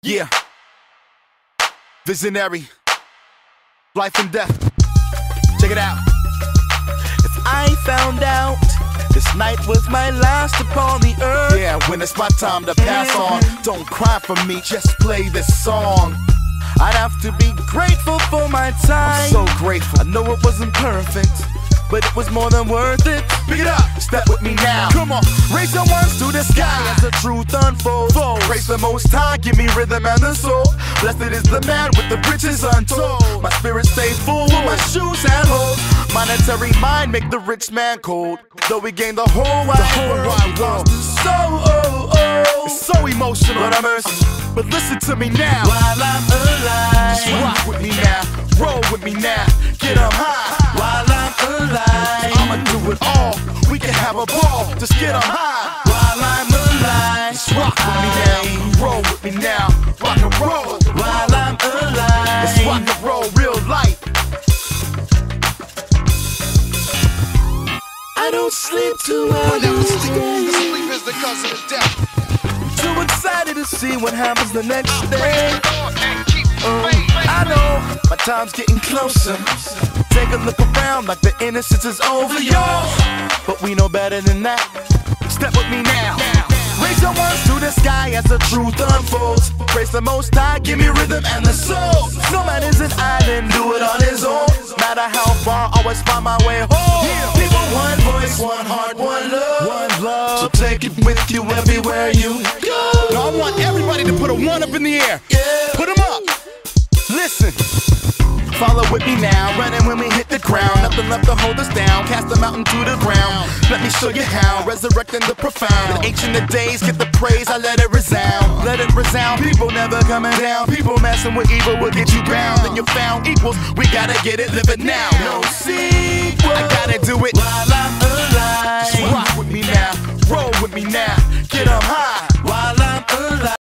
Yeah. Visionary. Life and death. Check it out. If I found out this night was my last upon the earth, yeah, when it's my time to pass on, don't cry for me, just play this song. I'd have to be grateful for my time. I'm so grateful. I know it wasn't perfect, but it was more than worth it. Pick it up, step with me now. Come on, raise your ones to the sky as the truth unfolds. Praise the Most High, give me rhythm and the soul. Blessed is the man with the riches untold. My spirit stays full with my shoes and holes. Monetary mind make the rich man cold. Though we gain the whole wide world. It's so emotional, but I'm but listen to me now. While I'm alive, just rock with me now, roll with me now, get up high. While I'm alive, I'ma do it all. We can have a ball, just get up high. While I'm alive, just rock with me now, roll with me now, rock and roll. While I'm alive, let's rock and roll, real life. I don't sleep too well. Sleep is the cause of the death. Too excited to see what happens the next day. I know my time's getting closer. Take a look around like the innocence is over, y'all. But we know better than that. Step with me now. Raise your ones to the sky as the truth unfolds. Praise the Most High, give me rhythm and the soul. No man is an island, do it on his own. Matter how far, always find my way home. People, one voice, one heart, one love. One love. So take it with you everywhere you go. Now I want everybody to put a one up in the air. Put them up. Listen. Follow with me now, running when we hit the ground. Nothing left to hold us down, cast them out into the ground. Let me show you how, resurrecting the profound. In ancient days, get the praise, I let it resound. Let it resound, people never coming down. People messing with evil will get you bound. Then you found equals, we gotta get it, live it now. No sequel, I gotta do it while I'm alive. Just rock with me now, roll with me now.